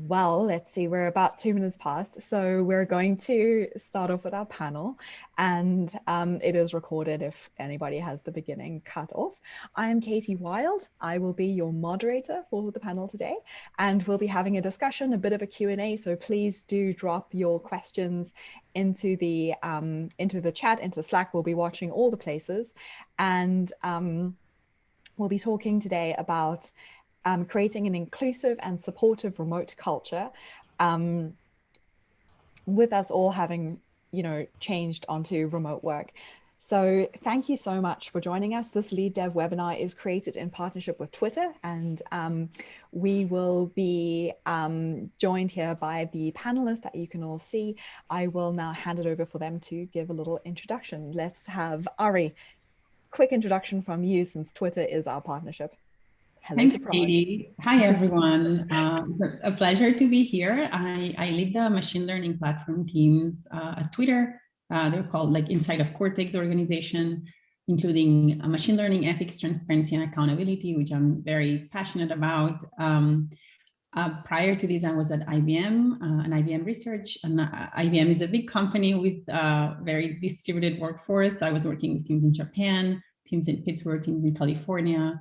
Well, let's see, we're about 2 minutes past. So we're going to start off with our panel, and it is recorded if anybody has the beginning cut off. I am Katie Wild. I will be your moderator for the panel today, and we'll be having a discussion, a bit of a Q&A. So please do drop your questions into the chat, into Slack. We'll be watching all the places, and we'll be talking today about creating an inclusive and supportive remote culture, with us all having, changed onto remote work. So thank you so much for joining us. This Lead Dev webinar is created in partnership with Twitter, and we will be joined here by the panelists that you can all see. I will now hand it over for them to give a little introduction. Let's have Ari, quick introduction from you since Twitter is our partnership. Hello. Thank you, Katie. Hi, everyone. A pleasure to be here. I lead the machine learning platform teams at Twitter. They're called Inside of Cortex organization, including machine learning, ethics, transparency, and accountability, which I'm very passionate about. Prior to this, I was at IBM and IBM Research. And IBM is a big company with a very distributed workforce. I was working with teams in Japan, teams in Pittsburgh, teams in California.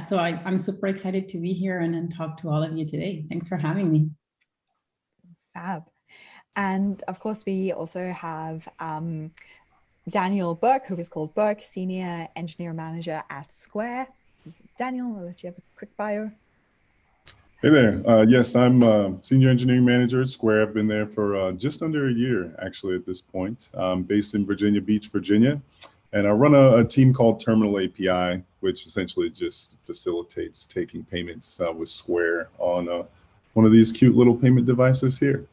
So I'm super excited to be here and talk to all of you today. Thanks for having me. Fab. And of course, we also have Daniel Burke, who is called Burke, Senior Engineer Manager at Square. Daniel, I'll let you have a quick bio. Hey there. Yes, I'm Senior Engineering Manager at Square. I've been there for just under a year, actually, at this point. I'm based in Virginia Beach, Virginia. And I run a team called Terminal API, which essentially just facilitates taking payments with Square on one of these cute little payment devices here.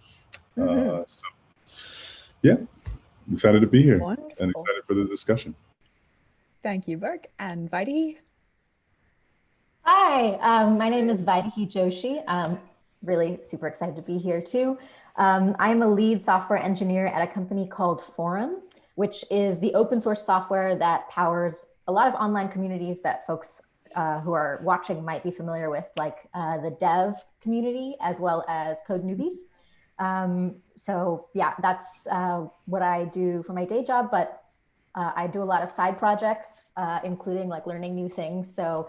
I'm excited to be here. Wonderful. And excited for the discussion. Thank you, Burke. And Vaidhi? Hi, my name is Vaidhi Joshi. I'm really super excited to be here too. I'm a lead software engineer at a company called Forum, which is the open source software that powers a lot of online communities that folks who are watching might be familiar with, like the dev community, as well as code newbies. That's what I do for my day job, but I do a lot of side projects, including learning new things. So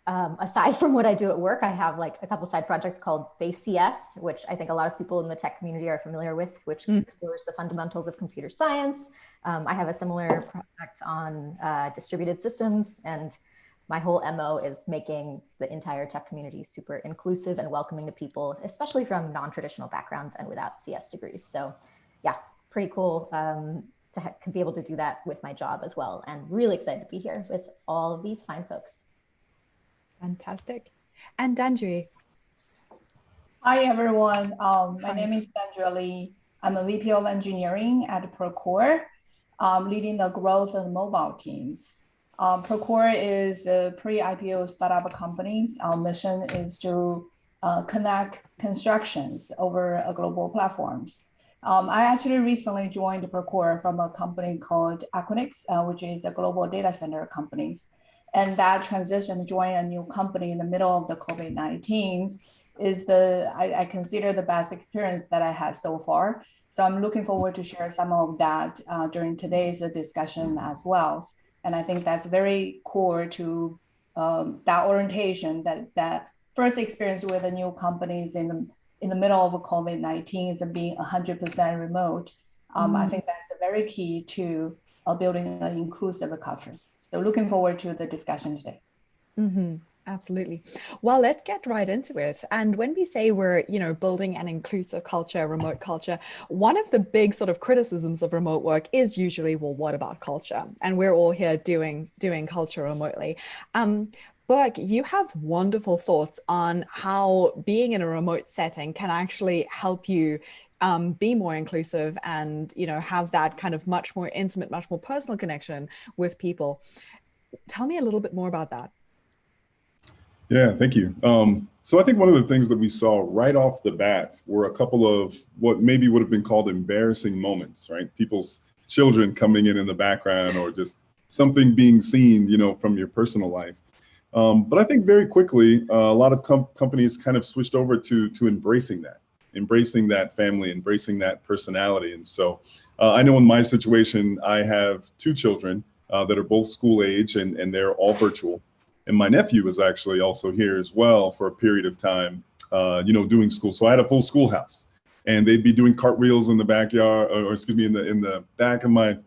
aside from what I do at work, I have a couple side projects called Base CS, which I think a lot of people in the tech community are familiar with, which explores the fundamentals of computer science. I have a similar project on distributed systems, and my whole MO is making the entire tech community super inclusive and welcoming to people, especially from non-traditional backgrounds and without CS degrees. So yeah, pretty cool to be able to do that with my job as well, and really excited to be here with all of these fine folks. Fantastic. And Dandri? Hi, everyone. My name is Dandri Lee. I'm a VP of Engineering at Procore, leading the growth and mobile teams. Procore is a pre-IPO startup company. Our mission is to connect constructions over global platforms. I actually recently joined Procore from a company called Equinix, which is a global data center company. And that transition to join a new company in the middle of the COVID-19 is I consider the best experience that I had so far. So I'm looking forward to share some of that during today's discussion as well. And I think that's very core to that orientation, that first experience with the new companies in the middle of COVID-19 and being 100% remote. I think that's very key to building an inclusive culture. So looking forward to the discussion today. Absolutely. Well, let's get right into it. And when we say we're, building an inclusive culture, remote culture, one of the big sort of criticisms of remote work is usually, well, what about culture? And we're all here doing culture remotely. Burke, you have wonderful thoughts on how being in a remote setting can actually help you be more inclusive and, have that kind of much more intimate, much more personal connection with people. Tell me a little bit more about that. Yeah, thank you. So I think one of the things that we saw right off the bat were a couple of what maybe would have been called embarrassing moments, right? People's children coming in the background, or just something being seen, from your personal life. But I think very quickly, a lot of companies kind of switched over to embracing that family, embracing that personality. And so I know in my situation, I have two children that are both school age, and they're all virtual. And my nephew was actually also here as well for a period of time, doing school. So I had a full schoolhouse, and they'd be doing cartwheels in the backyard, or excuse me, in the back of my,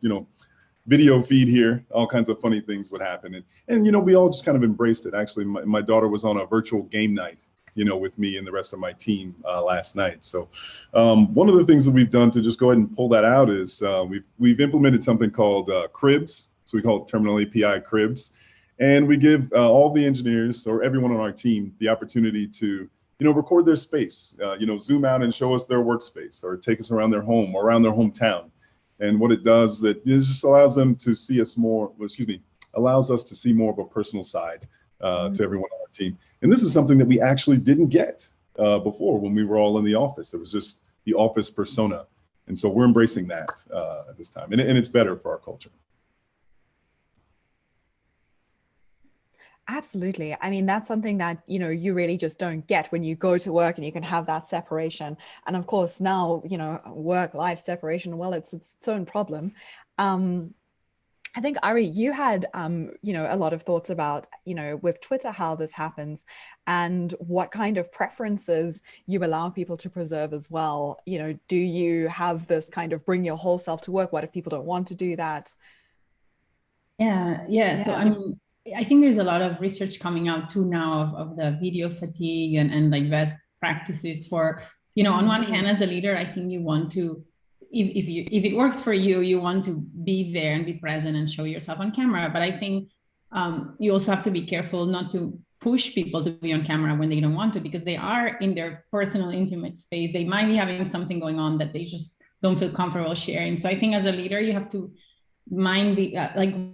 video feed here. All kinds of funny things would happen. And we all just kind of embraced it. Actually, my daughter was on a virtual game night, with me and the rest of my team last night. So one of the things that we've done to just go ahead and pull that out is we've implemented something called cribs. So we call it Terminal API cribs. And we give all the engineers or everyone on our team the opportunity to record their space, zoom out and show us their workspace, or take us around their home or around their hometown. And what it does is it just allows them to see us more, allows us to see more of a personal side to everyone on our team. And this is something that we actually didn't get before when we were all in the office. It was just the office persona. And so we're embracing that at this time. And it's better for our culture. Absolutely. I mean, that's something that, you really just don't get when you go to work and you can have that separation. And of course, now, work-life separation, well, it's its own problem. I think, Ari, you had, a lot of thoughts about, with Twitter, how this happens and what kind of preferences you allow people to preserve as well. Do you have this kind of bring your whole self to work? What if people don't want to do that? Yeah. So, I mean, I think there's a lot of research coming out too now of the video fatigue and like best practices for, on one hand, as a leader, I think you want to, if it works for you, you want to be there and be present and show yourself on camera. But I think you also have to be careful not to push people to be on camera when they don't want to, because they are in their personal, intimate space. They might be having something going on that they just don't feel comfortable sharing. So I think as a leader, you have to mind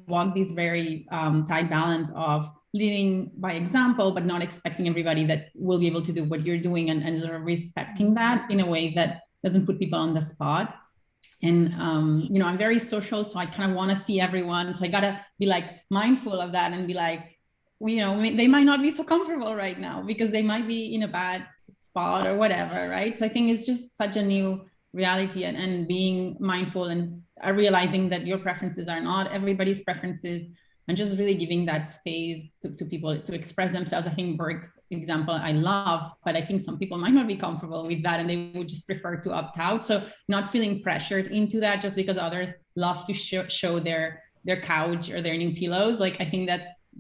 walk this very tight balance of leading by example, but not expecting everybody that will be able to do what you're doing, and sort of respecting that in a way that doesn't put people on the spot. And I'm very social, so I kind of want to see everyone, so I gotta be like mindful of that and be like, they might not be so comfortable right now because they might be in a bad spot or whatever, right? So I think it's just such a new reality, and being mindful and realizing that your preferences are not everybody's preferences, and just really giving that space to people to express themselves. I think Berg's example I love, but I think some people might not be comfortable with that and they would just prefer to opt out. So not feeling pressured into that just because others love to show their couch or their new pillows. Like, I think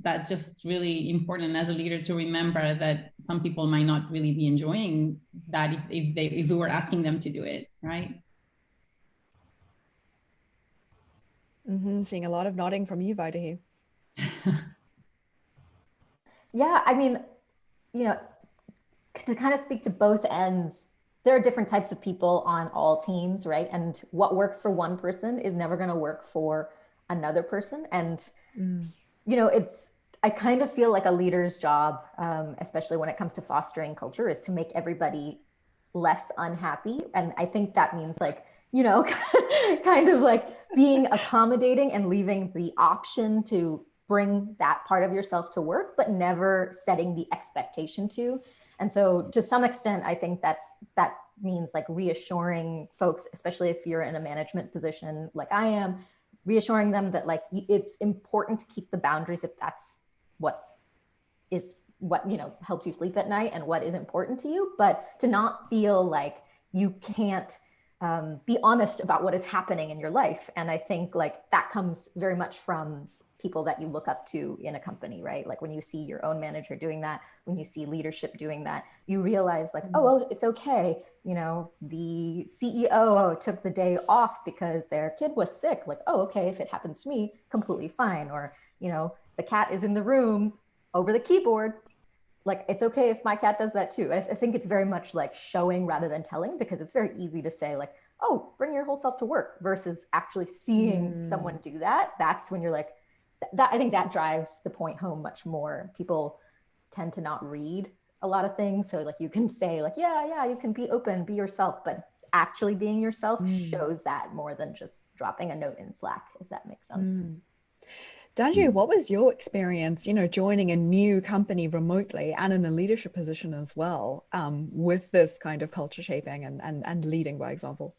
that's just really important as a leader to remember that some people might not really be enjoying that if we were asking them to do it, right? Seeing a lot of nodding from you, Vaidhi. Yeah, I mean, to kind of speak to both ends, there are different types of people on all teams, right? And what works for one person is never going to work for another person. And, I kind of feel like a leader's job, especially when it comes to fostering culture, is to make everybody less unhappy. And I think that means kind of like being accommodating and leaving the option to bring that part of yourself to work, but never setting the expectation to. And so to some extent, I think that means like reassuring folks, especially if you're in a management position like I am, reassuring them that like it's important to keep the boundaries if that's what helps you sleep at night and what is important to you, but to not feel like you can't be honest about what is happening in your life. And I think like that comes very much from people that you look up to in a company, right? Like when you see your own manager doing that, when you see leadership doing that, you realize like, oh, it's okay. The CEO took the day off because their kid was sick. Like, oh, okay, if it happens to me, completely fine. Or, the cat is in the room over the keyboard. Like, it's okay if my cat does that too. I think it's very much like showing rather than telling, because it's very easy to say like, oh, bring your whole self to work, versus actually seeing someone do that. That's when you're like, that I think that drives the point home much more. People tend to not read a lot of things. So like you can say like, yeah, you can be open, be yourself, but actually being yourself shows that more than just dropping a note in Slack, if that makes sense. Danju, what was your experience, joining a new company remotely and in a leadership position as well, with this kind of culture shaping and leading by example?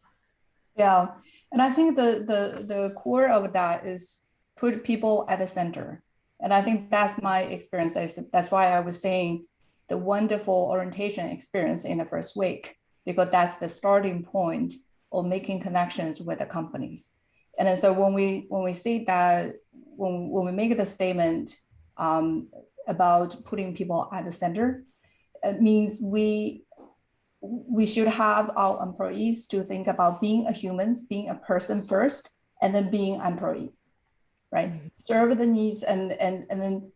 Yeah, and I think the core of that is put people at the center. And I think that's my experience. That's why I was saying the wonderful orientation experience in the first week, because that's the starting point of making connections with the companies. And then so when we see that, when we make the statement about putting people at the center, it means we should have our employees to think about being a humans, being a person first, and then being employee, right? Mm-hmm. Serve the needs and then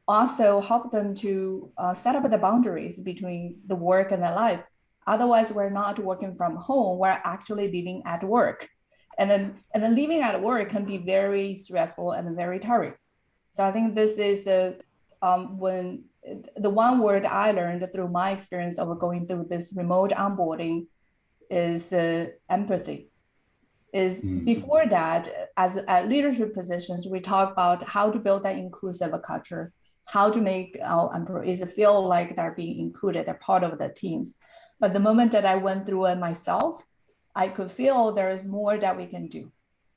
also help them to set up the boundaries between the work and the life. Otherwise, we're not working from home, we're actually living at work. And then living at work can be very stressful and very tiring. So I think this is when the one word I learned through my experience of going through this remote onboarding is empathy. Before that, as at leadership positions, we talk about how to build that inclusive culture, how to make our employees feel like they're being included, they're part of the teams. But the moment that I went through it myself, I could feel there is more that we can do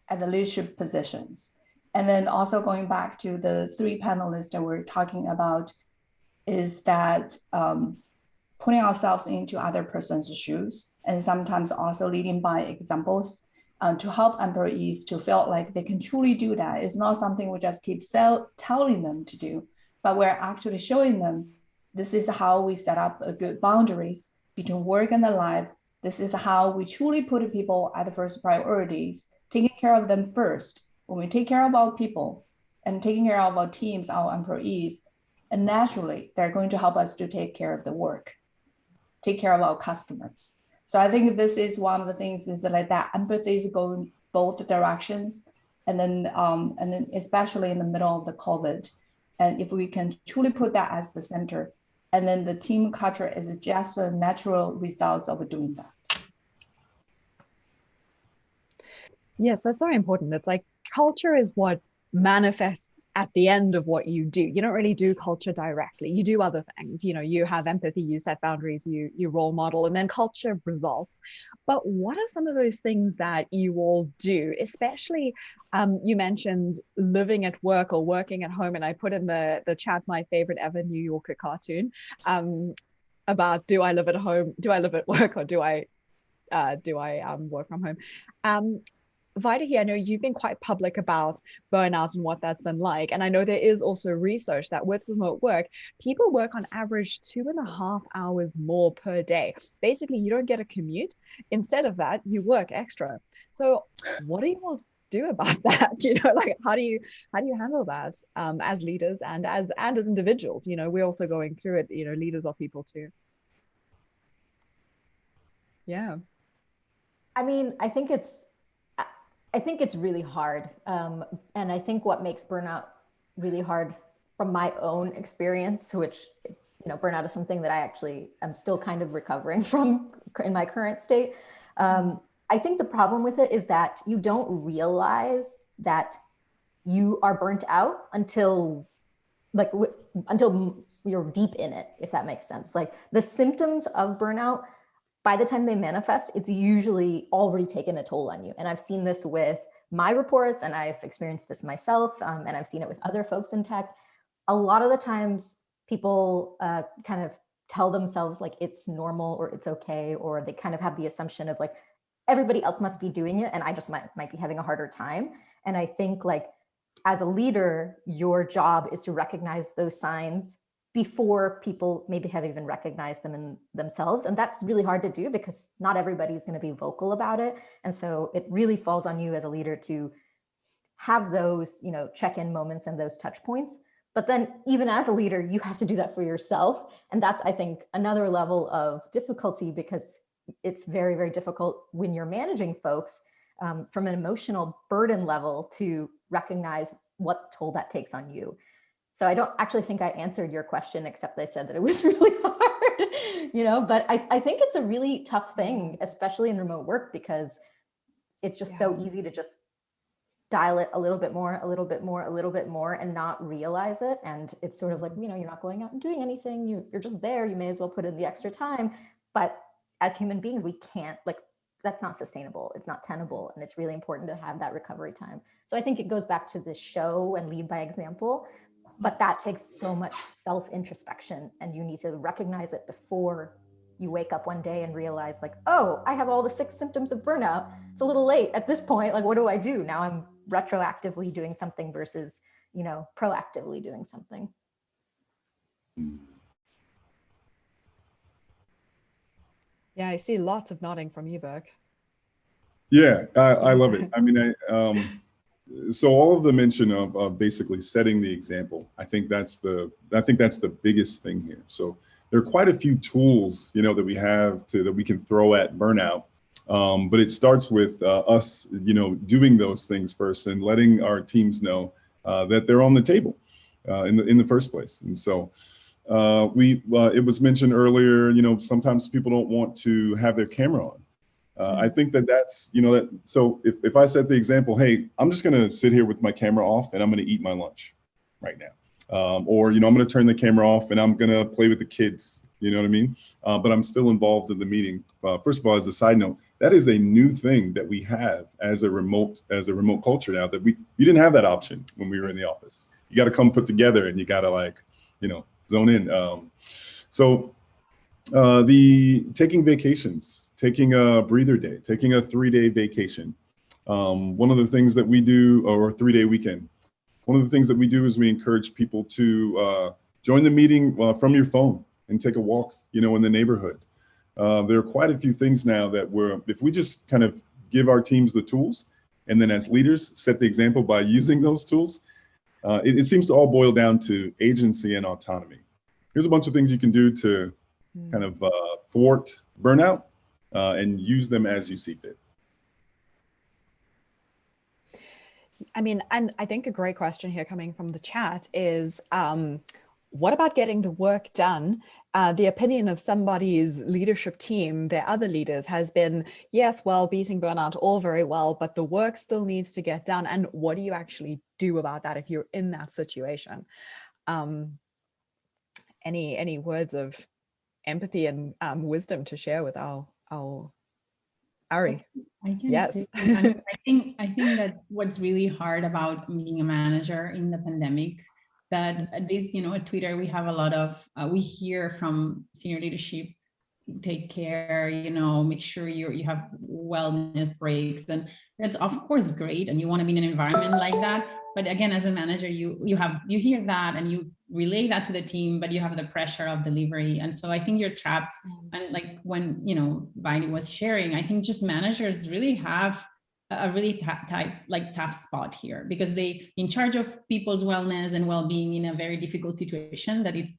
at the leadership positions. And then also going back to the three panelists that we're talking about, is that putting ourselves into other person's shoes, and sometimes also leading by examples to help employees to feel like they can truly do that. It's not something we just keep telling them to do, but we're actually showing them this is how we set up a good boundaries between work and the life. This is how we truly put people at the first priorities, taking care of them first. When we take care of our people and taking care of our teams, our employees, and naturally, they're going to help us to take care of the work, take care of our customers. So I think this is one of the things is like that empathy is going both directions. And then especially in the middle of the COVID, and if we can truly put that as the center, and then the team culture is just a natural result of doing that. Yes, that's so important. It's like culture is what manifests at the end of what you do. You don't really do culture directly. You do other things. You have empathy, you set boundaries, you role model, and then culture results. But what are some of those things that you all do? Especially, you mentioned living at work or working at home, and I put in the chat my favorite ever New Yorker cartoon about do I live at home, do I live at work, or do I work from home? Vaidhi, I know you've been quite public about burnout and what that's been like. And I know there is also research that with remote work, people work on average 2.5 hours more per day. Basically, you don't get a commute. Instead of that, you work extra. So what do you all do about that? Like how do you handle that as leaders and as individuals? We're also going through it, leaders are people too. Yeah. I mean, I think it's really hard. And I think what makes burnout really hard from my own experience, which, burnout is something that I actually am still kind of recovering from in my current state. I think the problem with it is that you don't realize that you are burnt out until you're deep in it, if that makes sense. Like the symptoms of burnout, by the time they manifest, it's usually already taken a toll on you. And I've seen this with my reports, and I've experienced this myself, and I've seen it with other folks in tech. A lot of the times people kind of tell themselves like it's normal or it's okay, or they kind of have the assumption of like, everybody else must be doing it and I just might be having a harder time. And I think like as a leader, your job is to recognize those signs before people maybe have even recognized them in themselves. And that's really hard to do because not everybody is going to be vocal about it. And so it really falls on you as a leader to have those, check-in moments and those touch points. But then even as a leader, you have to do that for yourself. And that's, I think, another level of difficulty because it's very, very difficult when you're managing folks from an emotional burden level to recognize what toll that takes on you. So I don't actually think I answered your question, except I said that it was really hard, but I think it's a really tough thing, especially in remote work, because it's just so easy to just dial it a little bit more, a little bit more, a little bit more, and not realize it. And it's sort of like, you know, you're not going out and doing anything. You're just there. You may as well put in the extra time. But as human beings, we can't, like, that's not sustainable. It's not tenable. And it's really important to have that recovery time. So I think it goes back to the show and lead by example, but that takes so much self-introspection, and you need to recognize it before you wake up one day and realize, like, oh, I have all the 6 symptoms of burnout. It's a little late at this point. Like, what do I do? Now I'm retroactively doing something versus, you know, proactively doing something. Yeah, I see lots of nodding from you, Burke. Yeah, I love it. I mean, so all of the mention of basically setting the example, I think that's the biggest thing here. So there are quite a few tools, you know, that we have that we can throw at burnout, but it starts with us, you know, doing those things first and letting our teams know that they're on the table in the first place. And so it was mentioned earlier, you know, sometimes people don't want to have their camera on. I think that's, you know, so if I set the example, hey, I'm just going to sit here with my camera off and I'm going to eat my lunch right now. Or, you know, I'm going to turn the camera off and I'm going to play with the kids, you know what I mean? But I'm still involved in the meeting. First of all, as a side note, that is a new thing that we have as a remote culture now, that you didn't have that option when we were in the office. You got to come put together and you got to, like, you know, zone in. So the taking vacations, taking a breather day, taking a 3-day vacation. One of the things that we do, or a 3-day weekend, one of the things that we do is we encourage people to join the meeting from your phone and take a walk, you know, in the neighborhood. There are quite a few things now that if we just kind of give our teams the tools, and then as leaders set the example by using those tools, it seems to all boil down to agency and autonomy. Here's a bunch of things you can do to kind of thwart burnout and use them as you see fit. I mean, and I think a great question here coming from the chat is, what about getting the work done? The opinion of somebody's leadership team, their other leaders, has been, yes, well, beating burnout all very well, but the work still needs to get done. And what do you actually do about that if you're in that situation? Any words of empathy and wisdom to share with our Ari? I can Yes. say, I think that what's really hard about being a manager in the pandemic, that at least, you know, at Twitter, we have a lot of, we hear from senior leadership, take care, you know, make sure you have wellness breaks. And that's of course great. And you want to be in an environment like that. But again, as a manager, you hear that and you relay that to the team, but you have the pressure of delivery. And so I think you're trapped. And like when, you know, Vaidhi was sharing, I think just managers really have a really tough spot here, because they in charge of people's wellness and well-being in a very difficult situation that it's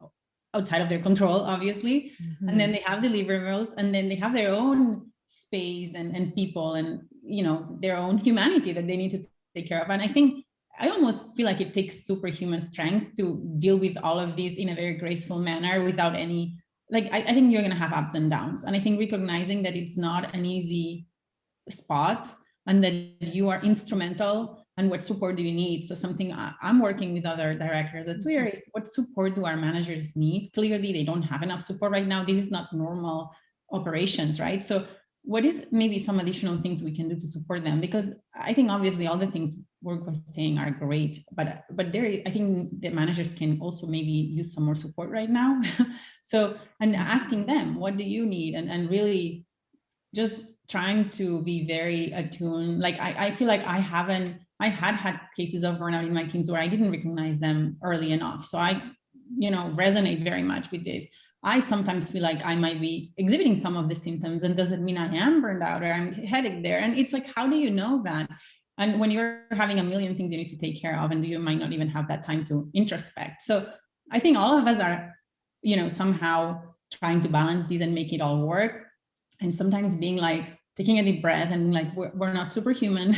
outside of their control, obviously. And then they have deliverables, and then they have their own space and people and, you know, their own humanity that they need to take care of. And I think I almost feel like it takes superhuman strength to deal with all of these in a very graceful manner without any, like, I think you're going to have ups and downs. And I think recognizing that it's not an easy spot and that you are instrumental, and what support do you need? So something I'm working with other directors at Twitter is, what support do our managers need? Clearly, they don't have enough support right now. This is not normal operations, right? So what is maybe some additional things we can do to support them? Because I think obviously all the things we're saying are great, but there, I think the managers can also maybe use some more support right now. So, and asking them, what do you need? And really just trying to be very attuned. Like I feel like I had cases of burnout in my teams where I didn't recognize them early enough. So I, you know, resonate very much with this. I sometimes feel like I might be exhibiting some of the symptoms, and does it mean I am burned out or I'm heading there? And it's like, how do you know that? And when you're having a million things you need to take care of, and you might not even have that time to introspect. So I think all of us are, you know, somehow trying to balance these and make it all work. And sometimes being like, taking a deep breath and being like, we're not superhuman.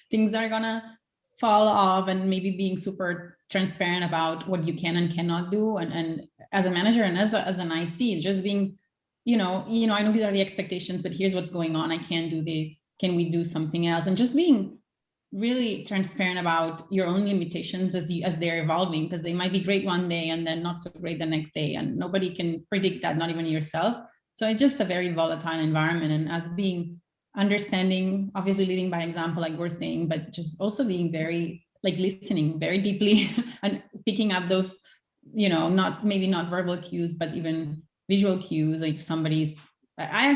Things are gonna fall off, and maybe being super transparent about what you can and cannot do. And as a manager and as an IC, just being, you know, I know these are the expectations, but here's what's going on. I can't do this. Can we do something else? And just being really transparent about your own limitations as they're evolving, because they might be great one day and then not so great the next day, and nobody can predict that, not even yourself. So it's just a very volatile environment, and as being understanding, obviously leading by example, like we're saying, but just also being very like listening very deeply and picking up those, you know, maybe not verbal cues, but even visual cues. Like somebody's, I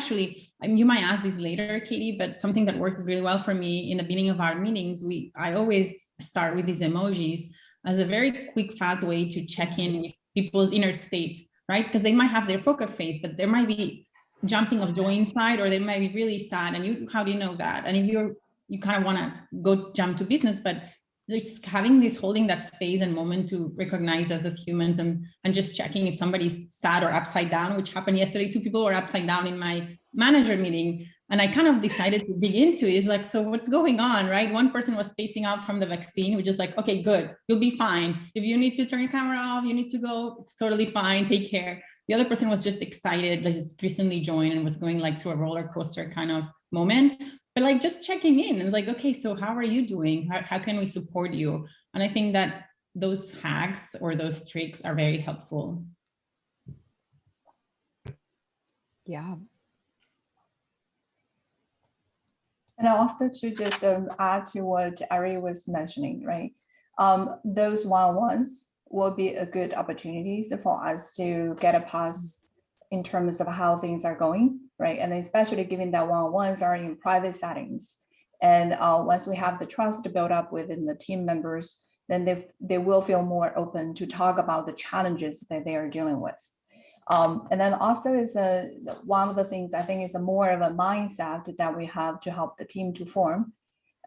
mean, you might ask this later, Katie, but something that works really well for me in the beginning of our meetings, I always start with these emojis as a very quick, fast way to check in with people's inner state, right? Because they might have their poker face, but there might be jumping of joy inside, or they might be really sad. And how do you know that? And if you kind of want to go jump to business, but just having this, holding that space and moment to recognize us as humans, and just checking if somebody's sad or upside down, which happened yesterday. 2 people were upside down in my manager meeting. And I kind of decided to dig into it. It's like, so what's going on, right? One person was spacing out from the vaccine, which is like, okay, good, you'll be fine. If you need to turn your camera off, you need to go, it's totally fine, take care. The other person was just excited, like just recently joined and was going like through a roller coaster kind of moment. But like just checking in, and it's like, okay, so how are you doing? How can we support you? And I think that those hacks or those tricks are very helpful. Yeah. And also to just add to what Ari was mentioning, right? Those one-on-ones will be a good opportunities for us to get a pulse in terms of how things are going, right? And especially given that one-on-ones are in private settings. And once we have the trust built up within the team members, then they will feel more open to talk about the challenges that they are dealing with. And then also is one of the things I think is more of a mindset that we have to help the team to form.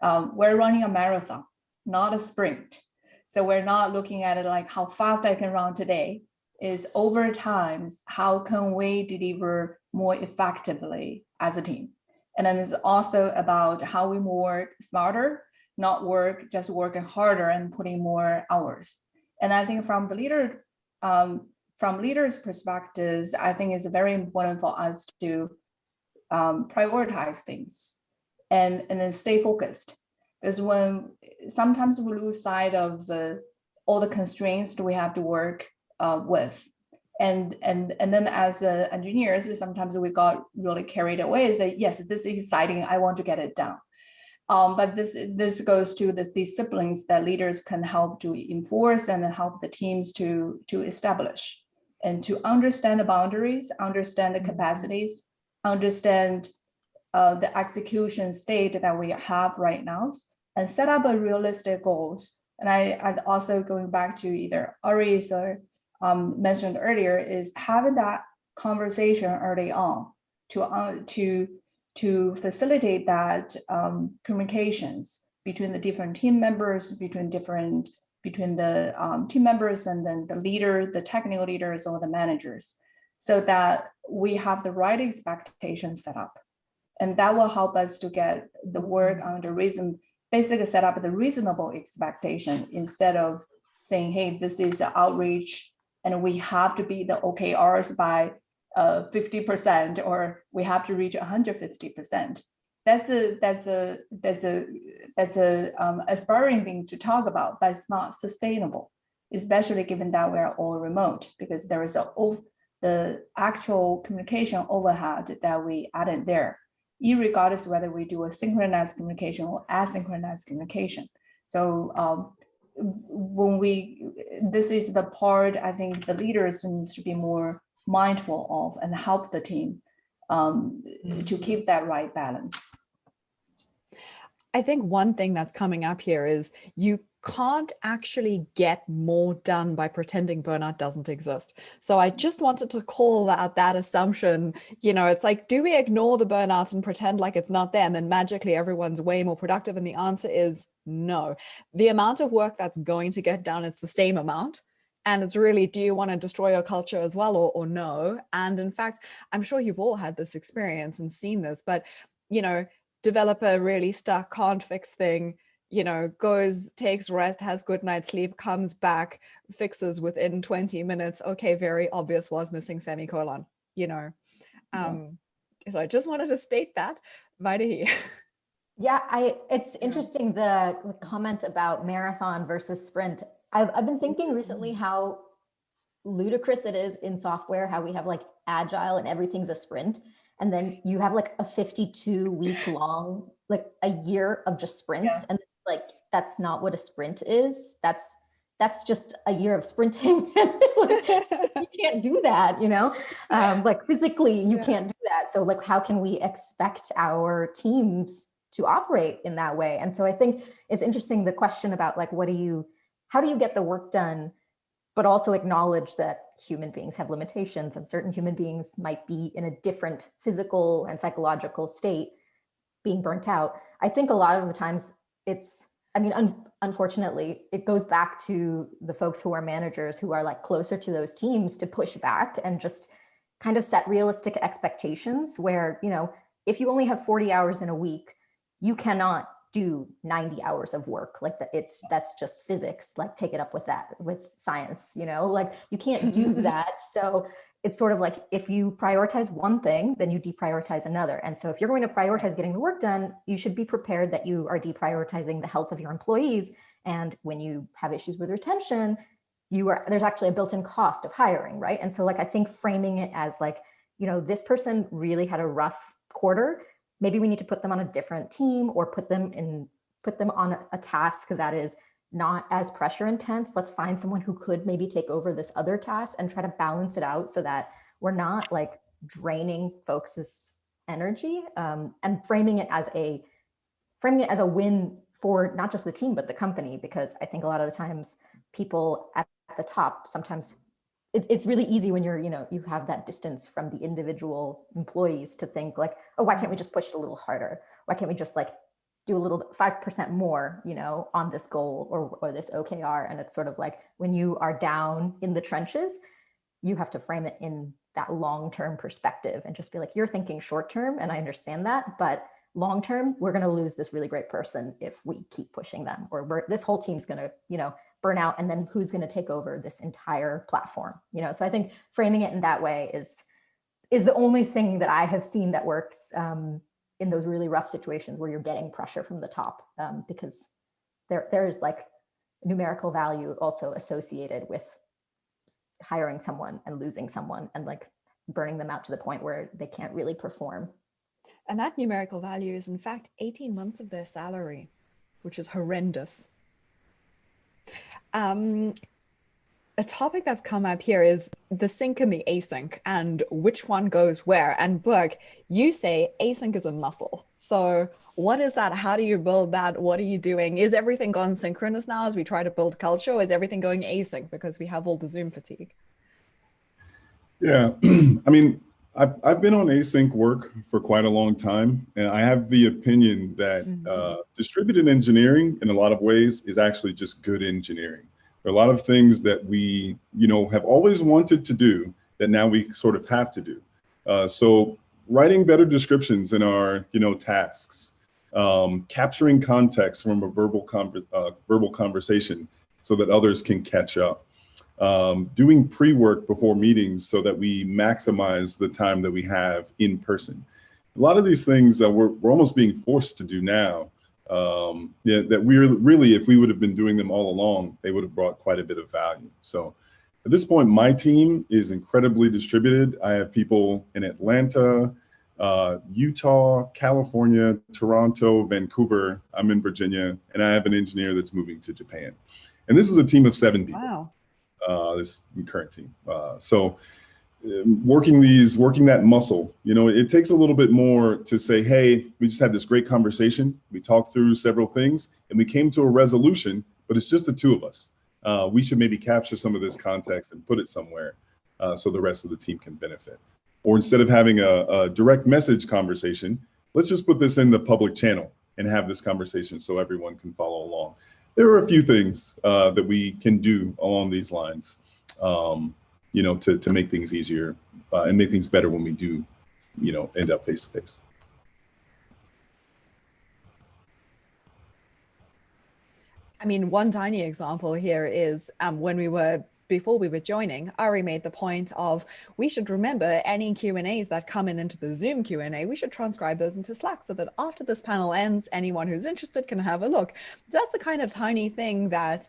We're running a marathon, not a sprint. So we're not looking at it like how fast I can run today. Is over time, how can we deliver more effectively as a team? And then it's also about how we work smarter, not just working harder and putting more hours. And I think from the leaders' perspectives, I think it's very important for us to prioritize things and then stay focused. Because when sometimes we lose sight of all the constraints that we have to work with. And then as engineers, sometimes we got really carried away and say, yes, this is exciting, I want to get it done. But this goes to the disciplines that leaders can help to enforce and help the teams to establish, and to understand the boundaries, understand the capacities, understand the execution state that we have right now, and set up a realistic goals. And I'd also going back to either Ari's or mentioned earlier, is having that conversation early on to facilitate that communications between the different team members, between the team members and then the leader, the technical leaders or the managers, so that we have the right expectations set up. And that will help us to get the work on the reason, basically set up the reasonable expectation, instead of saying, hey, this is an outreach and we have to be the OKRs by 50%, or we have to reach 150%. That's a aspiring thing to talk about, but it's not sustainable, especially given that we're all remote, because there is the actual communication overhead that we added there, irregardless whether we do a synchronized communication or asynchronous communication. So this is the part I think the leaders needs to be more mindful of and help the team to keep that right balance. I think one thing that's coming up here is you can't actually get more done by pretending burnout doesn't exist. So I just wanted to call out that assumption. You know, it's like, do we ignore the burnouts and pretend like it's not there, and then magically everyone's way more productive? And the answer is no. The amount of work that's going to get done, it's the same amount. And it's really, do you want to destroy your culture as well, or no? And in fact, I'm sure you've all had this experience and seen this, but, you know, developer really stuck, can't fix thing, you know, goes, takes rest, has good night's sleep, comes back, fixes within 20 minutes. Okay, very obvious, was missing semicolon, you know. So I just wanted to state that. Vaidhi. Yeah, it's interesting, the comment about marathon versus sprint. I've been thinking recently how ludicrous it is in software, how we have like agile and everything's a sprint. And then you have like a 52-week long, like a year of just sprints. Yeah. And like, that's not what a sprint is. That's just a year of sprinting. Like, you can't do that, you know? Like physically you can't do that. So like, how can we expect our teams to operate in that way? And so I think it's interesting, the question about like, how do you get the work done, but also acknowledge that human beings have limitations and certain human beings might be in a different physical and psychological state, being burnt out. I think a lot of the times unfortunately, it goes back to the folks who are managers who are like closer to those teams to push back and just kind of set realistic expectations where, you know, if you only have 40 hours in a week, you cannot do 90 hours of work. Like that's just physics. Like take it up with science, you know, like you can't do that. So it's sort of like, if you prioritize one thing, then you deprioritize another. And so if you're going to prioritize getting the work done, you should be prepared that you are deprioritizing the health of your employees. And when you have issues with retention, there's actually a built-in cost of hiring, right? And so like, I think framing it as like, you know, this person really had a rough quarter, maybe we need to put them on a different team or put them on a task that is not as pressure intense. Let's find someone who could maybe take over this other task and try to balance it out so that we're not like draining folks' energy, and framing it as a win for not just the team, but the company. Because I think a lot of the times people at the top, sometimes it's really easy when you have that distance from the individual employees to think like, oh, why can't we just push it a little harder? Why can't we just like do a little 5% more, you know, on this goal or this OKR? And it's sort of like, when you are down in the trenches, you have to frame it in that long-term perspective and just be like, you're thinking short-term, and I understand that, but long-term, we're going to lose this really great person if we keep pushing them, or this whole team's going to, you know, burn out, and then who's going to take over this entire platform, you know? So I think framing it in that way is the only thing that I have seen that works in those really rough situations where you're getting pressure from the top, because there is like numerical value also associated with hiring someone and losing someone and like burning them out to the point where they can't really perform. And that numerical value is in fact 18 months of their salary, which is horrendous. A topic that's come up here is the sync and the async and which one goes where. And Burke, you say async is a muscle. So what is that? How do you build that? What are you doing? Is everything gone synchronous now as we try to build culture, or is everything going async because we have all the Zoom fatigue? Yeah, I mean, I've been on async work for quite a long time, and I have the opinion that distributed engineering in a lot of ways is actually just good engineering. There are a lot of things that we, you know, have always wanted to do that now we sort of have to do. So writing better descriptions in our, you know, tasks, capturing context from a verbal conversation so that others can catch up. Doing pre-work before meetings so that we maximize the time that we have in person. A lot of these things we're almost being forced to do now. That we're really, if we would have been doing them all along, they would have brought quite a bit of value. So at this point, my team is incredibly distributed. I have people in Atlanta, Utah, California, Toronto, Vancouver. I'm in Virginia, and I have an engineer that's moving to Japan. And this is a team of 7 people. Wow. This current team. So working that muscle, you know, it takes a little bit more to say, hey, we just had this great conversation. We talked through several things and we came to a resolution, but it's just the two of us. We should maybe capture some of this context and put it somewhere so the rest of the team can benefit. Or instead of having a direct message conversation, let's just put this in the public channel and have this conversation so everyone can follow along. There are a few things that we can do along these lines, you know, to make things easier and make things better when we do, you know, end up face to face. I mean, one tiny example here is when we were before we were joining, Ari made the point of we should remember any Q&As that come in into the Zoom Q&A, we should transcribe those into Slack so that after this panel ends, anyone who's interested can have a look. So that's the kind of tiny thing that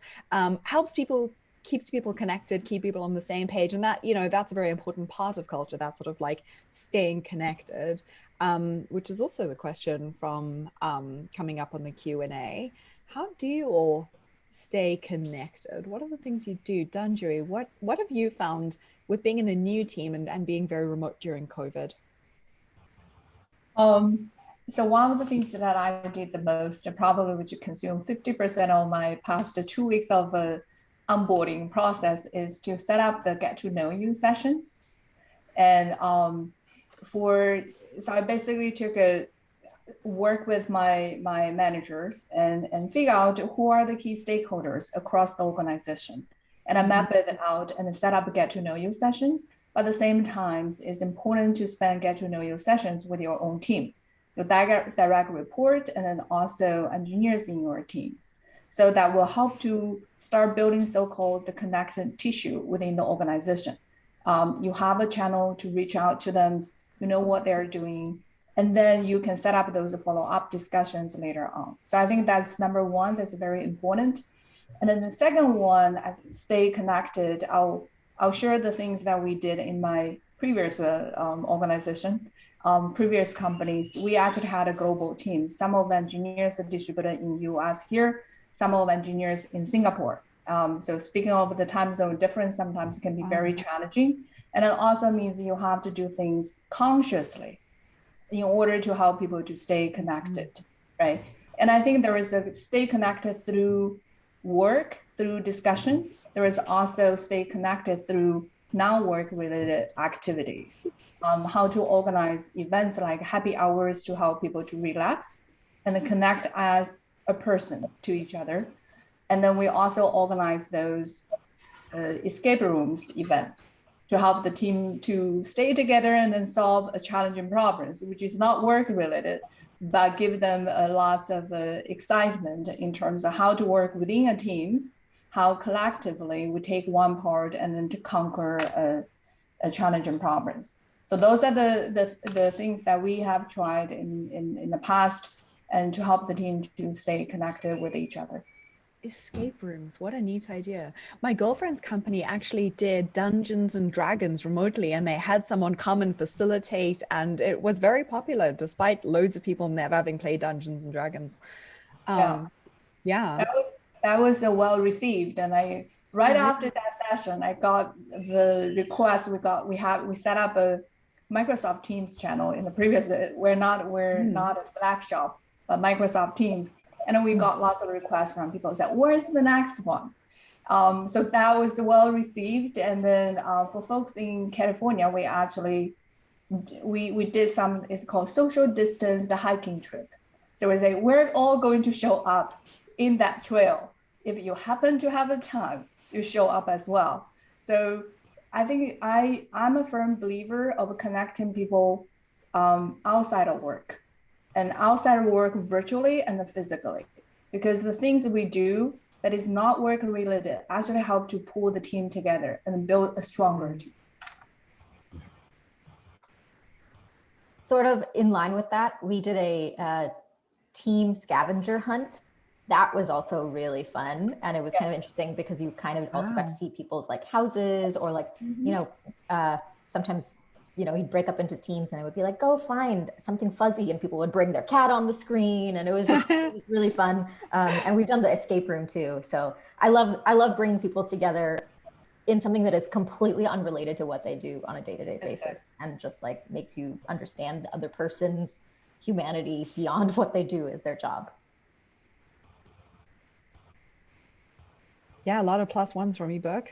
helps people, keeps people connected, keep people on the same page. And that, you know, that's a very important part of culture, that sort of like staying connected, which is also the question from coming up on the Q&A. How do you all stay connected? What are the things you do? Danjui, what have you found with being in a new team and being very remote during COVID? So one of the things that I did the most, and probably which consumed 50% of my past 2 weeks of onboarding process, is to set up the get to know you sessions. And so I basically took a work with my managers and figure out who are the key stakeholders across the organization. And I map it out and set up get to know you sessions. But at the same time, it's important to spend get to know you sessions with your own team, your direct report, and then also engineers in your teams. So that will help to start building so-called the connected tissue within the organization. You have a channel to reach out to them, you know what they're doing, and then you can set up those follow-up discussions later on. So I think that's number one, that's very important. And then the second one, stay connected. I'll share the things that we did in my previous organization, previous companies. We actually had a global team. Some of the engineers are distributed in US here, some of engineers in Singapore. So speaking of the time zone difference, sometimes it can be very challenging. And it also means you have to do things consciously in order to help people to stay connected, right? And I think there is a stay connected through work, through discussion. There is also stay connected through non-work related activities. How to organize events like happy hours to help people to relax and then connect as a person to each other. And then we also organize those escape rooms events to help the team to stay together and then solve a challenging problems, which is not work related, but give them a lot of excitement in terms of how to work within a teams, how collectively we take one part and then to conquer a challenging problems. So those are the things that we have tried in the past and to help the team to stay connected with each other. Escape rooms, what a neat idea. My girlfriend's company actually did Dungeons and Dragons remotely, and they had someone come and facilitate, and it was very popular despite loads of people never having played Dungeons and Dragons. Yeah. That was well received, and right after that session, I got the request. We set up a Microsoft Teams channel in the previous. We're not a Slack shop, but Microsoft Teams. And then we got lots of requests from people who said, where's the next one? So that was well received. And then for folks in California, we actually, we did some, it's called social distance, the hiking trip. So we say, we're all going to show up in that trail. If you happen to have a time, you show up as well. So I think I'm a firm believer of connecting people outside of work. And outside of work virtually and physically, because the things we do that is not work related actually help to pull the team together and build a stronger team. Sort of in line with that, we did a team scavenger hunt. That was also really fun. And it was kind of interesting because you kind of also got to see people's like houses or like, you know, sometimes he'd break up into teams and it would be like, go find something fuzzy, and people would bring their cat on the screen, and it was just it was really fun. And we've done the escape room too. So I love bringing people together in something that is completely unrelated to what they do on a day-to-day basis, and just like makes you understand the other person's humanity beyond what they do as their job. Yeah, a lot of plus ones from you, Burke.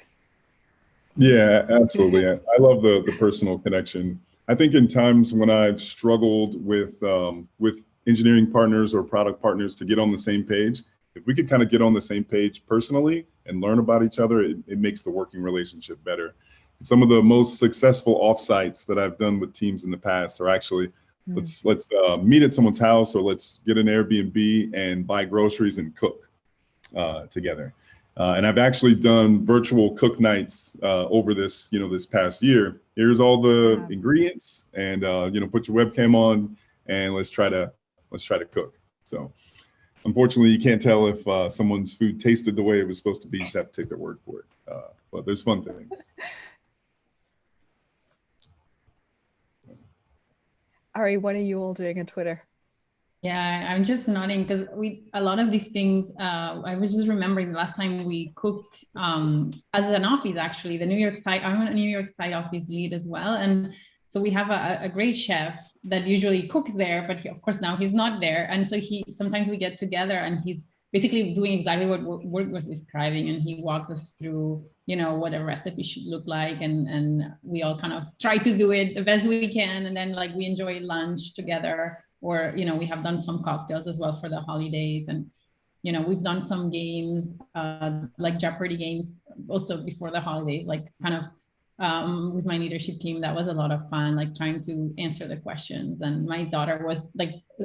Yeah, absolutely. I love the personal connection. I think in times when I've struggled with engineering partners or product partners to get on the same page, if we could kind of get on the same page personally and learn about each other, it makes the working relationship better. Some of the most successful offsites that I've done with teams in the past are actually let's meet at someone's house, or let's get an Airbnb and buy groceries and cook together. And I've actually done virtual cook nights over this, this past year. Here's all the ingredients, and put your webcam on, and let's try to cook. So, unfortunately, you can't tell if someone's food tasted the way it was supposed to be. You just have to take their word for it. But there's fun things. Ari, what are you all doing on Twitter? Yeah, I'm just nodding because a lot of these things, I was just remembering the last time we cooked as an office, actually, the New York site. I'm a New York site office lead as well. And so we have a great chef that usually cooks there, but of course now he's not there. And so sometimes we get together and he's basically doing exactly what Word was describing. And he walks us through, what a recipe should look like. And we all kind of try to do it the best we can. And then we enjoy lunch together. Or, we have done some cocktails as well for the holidays. And, we've done some games, like Jeopardy games also before the holidays, kind of with my leadership team. That was a lot of fun, trying to answer the questions. And my daughter was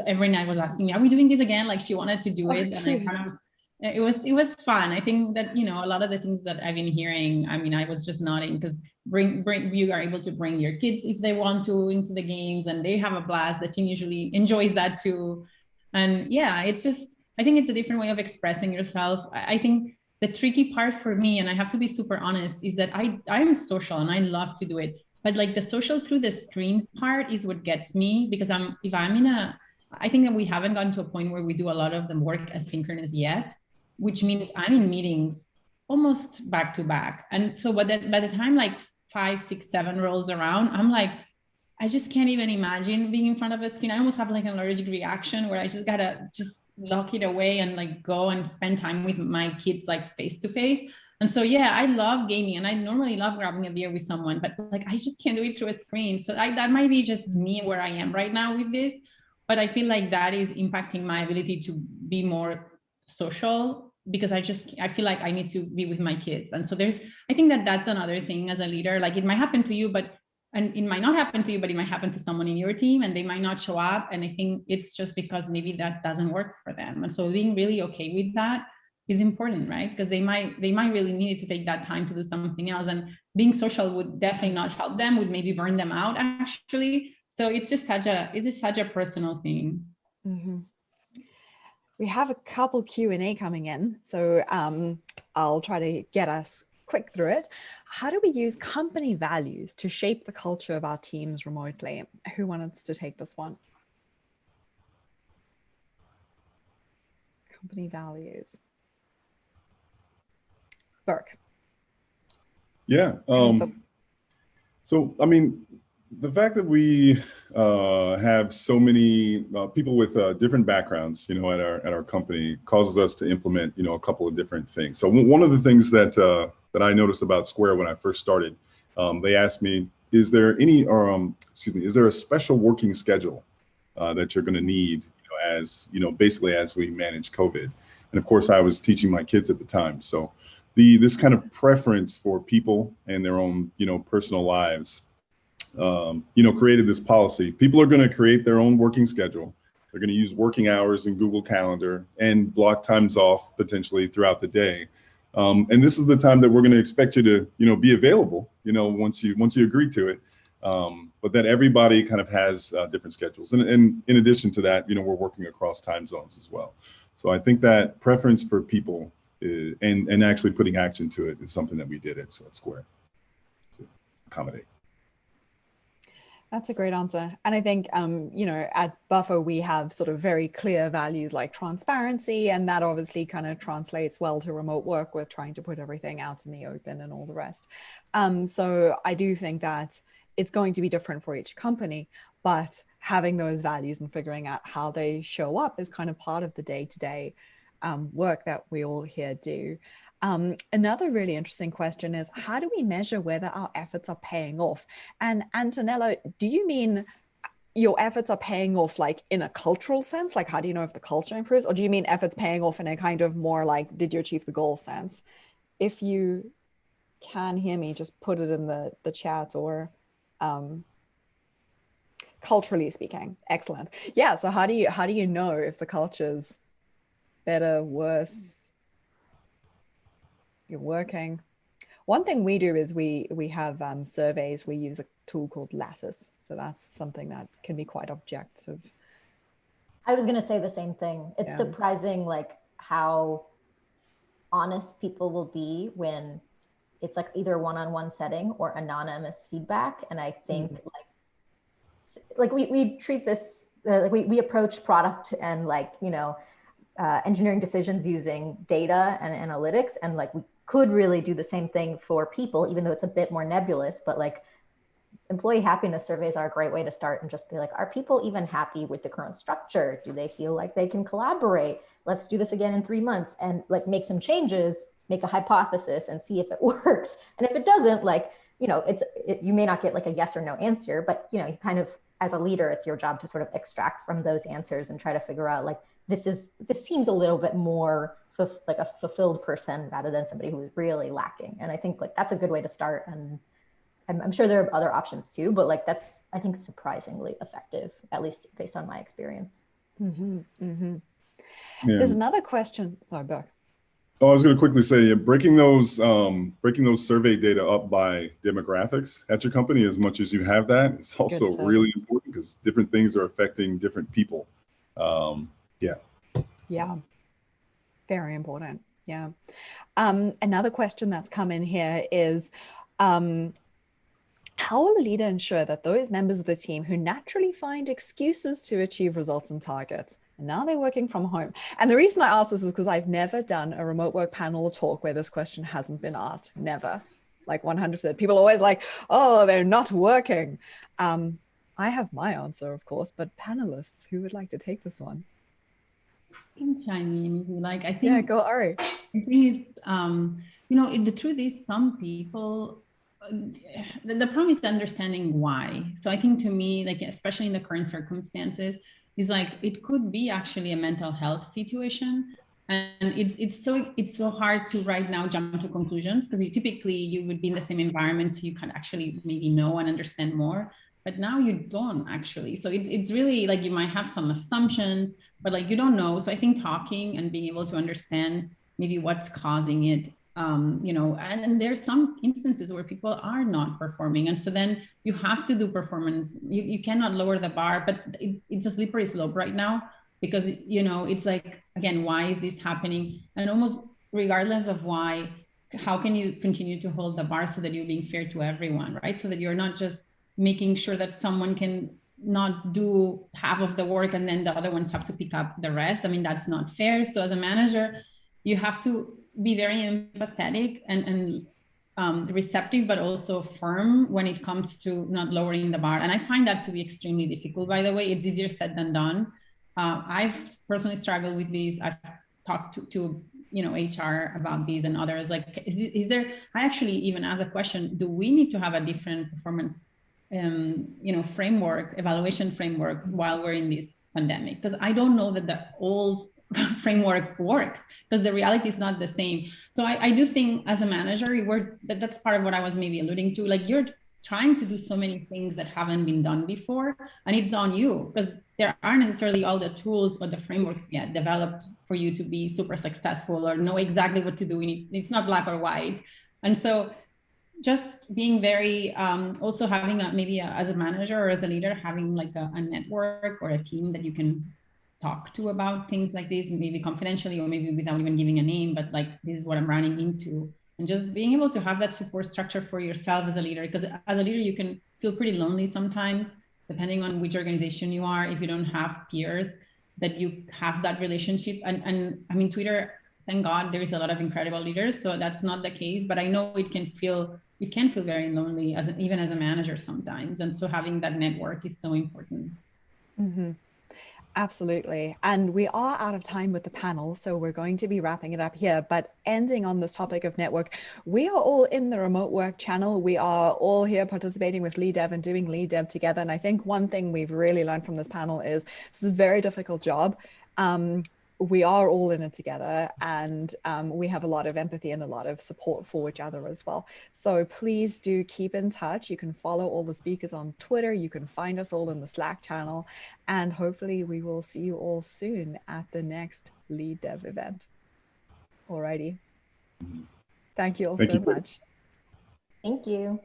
every night was asking me, are we doing this again? She wanted to do it. Cute. And I kind of, it was fun. I think that, a lot of the things that I've been hearing, I was just nodding because you are able to bring your kids if they want to into the games, and they have a blast. The team usually enjoys that too. And yeah, I think it's a different way of expressing yourself. I think the tricky part for me, and I have to be super honest, is that I'm social and I love to do it. But the social through the screen part is what gets me, because I think that we haven't gotten to a point where we do a lot of the work asynchronous yet, which means I'm in meetings almost back to back. And so by the time 5, 6, 7 rolls around, I'm I just can't even imagine being in front of a screen. I almost have an allergic reaction where I just gotta lock it away and go and spend time with my kids face to face. And so, yeah, I love gaming and I normally love grabbing a beer with someone, but I just can't do it through a screen. So that might be just me where I am right now with this, but I feel that is impacting my ability to be more social, because I feel like I need to be with my kids. And so I think that's another thing as a leader, it might happen to you, and it might not happen to you, but it might happen to someone in your team and they might not show up. And I think it's just because maybe that doesn't work for them. And so being really okay with that is important, right? Because they might really need to take that time to do something else. And being social would definitely not help them, would maybe burn them out actually. So it's just such a personal thing. Mm-hmm. We have a couple Q&A coming in, so I'll try to get us quick through it. How do we use company values to shape the culture of our teams remotely? Who wants to take this one? Company values. Burke. Yeah. So, the fact that we have so many people with different backgrounds, at our company causes us to implement, a couple of different things. So one of the things that I noticed about Square when I first started, they asked me, is there a special working schedule that you're going to need, as basically as we manage COVID? And of course, I was teaching my kids at the time, so this kind of preference for people and their own, personal lives. Created this policy. People are going to create their own working schedule. They're going to use working hours in Google Calendar and block times off potentially throughout the day. And this is the time that we're going to expect you to, be available, once you agree to it. But that everybody kind of has different schedules. And in addition to that, we're working across time zones as well. So I think that preference for people and actually putting action to it is something that we did at Square to accommodate. That's a great answer. And I think, at Buffer, we have sort of very clear values like transparency, and that obviously kind of translates well to remote work with trying to put everything out in the open and all the rest. So I do think that it's going to be different for each company, but having those values and figuring out how they show up is kind of part of the day-to-day work that we all here do. Another really interesting question is, how do we measure whether our efforts are paying off? And Antonello, do you mean your efforts are paying off in a cultural sense? How do you know if the culture improves? Or do you mean efforts paying off in a kind of more did you achieve the goal sense? If you can hear me, just put it in the chat, or culturally speaking. Excellent. Yeah. So how do you know if the culture's better, worse? you're working. One thing we do is we have surveys. We use a tool called Lattice. So that's something that can be quite objective. I was going to say the same thing. It's Yeah. surprising like how honest people will be when it's like either one-on-one setting or anonymous feedback. And I think like we treat this like we approach product and like, you know, engineering decisions using data and analytics, and like we could really do the same thing for people, even though it's a bit more nebulous. But like employee happiness surveys are a great way to start and just be like, are people even happy with the current structure? Do they feel like they can collaborate? Let's do this again in 3 months and like make some changes, make a hypothesis and see if it works. And if it doesn't, like, you know, you may not get like a yes or no answer, but you know, you kind of, as a leader, it's your job to sort of extract from those answers and try to figure out like, this seems a little bit more like a fulfilled person rather than somebody who's really lacking. And I think like that's a good way to start. And I'm sure there are other options too, but like that's, I think, surprisingly effective, at least based on my experience. Yeah. There's another question. Sorry, Beck. Oh, I was going to quickly say, breaking those survey data up by demographics at your company, as much as you have that, is also really important because different things are affecting different people. Yeah, very important. Yeah. Another question that's come in here is, how will a leader ensure that those members of the team who naturally find excuses to achieve results and targets, and now they're working from home? And the reason I ask this is because I've never done a remote work panel or talk where this question hasn't been asked. Never. Like 100%. People are always like, oh, they're not working. I have my answer, of course, but panelists, who would like to take this one? I can chime in if you like. I think, yeah, go Ari. I think it's, you know, the truth is some people, the problem is understanding why. So I think to me, like, especially in the current circumstances, is like, it could be actually a mental health situation. And it's so hard to right now jump to conclusions, because typically you would be in the same environment, so you can actually maybe know and understand more. But now you don't actually. So it's really like you might have some assumptions, but like you don't know. So I think talking and being able to understand maybe what's causing it, you know, and there's some instances where people are not performing. And so then you have to do performance. You cannot lower the bar, but it's a slippery slope right now, because, you know, it's like, again, why is this happening? And almost regardless of why, how can you continue to hold the bar so that you're being fair to everyone, right? So that you're not just making sure that someone can not do half of the work and then the other ones have to pick up the rest. I mean, that's not fair. So as a manager, you have to be very empathetic and receptive, but also firm when it comes to not lowering the bar. And I find that to be extremely difficult, by the way. It's easier said than done. I've personally struggled with these. I've talked to you know, HR about these and others. Like, is there, I actually even asked a question, do we need to have a different performance you know, framework, evaluation framework while we're in this pandemic? Because I don't know that the old framework works, because the reality is not the same. So I do think as a manager, that's part of what I was maybe alluding to. Like, you're trying to do so many things that haven't been done before, and it's on you, because there aren't necessarily all the tools or the frameworks yet developed for you to be super successful or know exactly what to do. It's not black or white. And so just being very, also having as a manager or as a leader, having like a network or a team that you can talk to about things like this, maybe confidentially or maybe without even giving a name, but like, this is what I'm running into. And just being able to have that support structure for yourself as a leader, because as a leader, you can feel pretty lonely sometimes, depending on which organization you are, if you don't have peers that you have that relationship. And I mean, Twitter, thank God, there is a lot of incredible leaders, so that's not the case, but I know it can feel very lonely even as a manager sometimes. And so having that network is so important. Mm-hmm. Absolutely. And we are out of time with the panel, so we're going to be wrapping it up here. But ending on this topic of network, we are all in the remote work channel. We are all here participating with lead dev and doing lead dev together. And I think one thing we've really learned from this panel is this is a very difficult job. We are all in it together, and we have a lot of empathy and a lot of support for each other as well. So please do keep in touch. You can follow all the speakers on Twitter. You can find us all in the Slack channel, and hopefully we will see you all soon at the next Lead Dev event. Alrighty. Thank you all Thank so you. much. Thank you.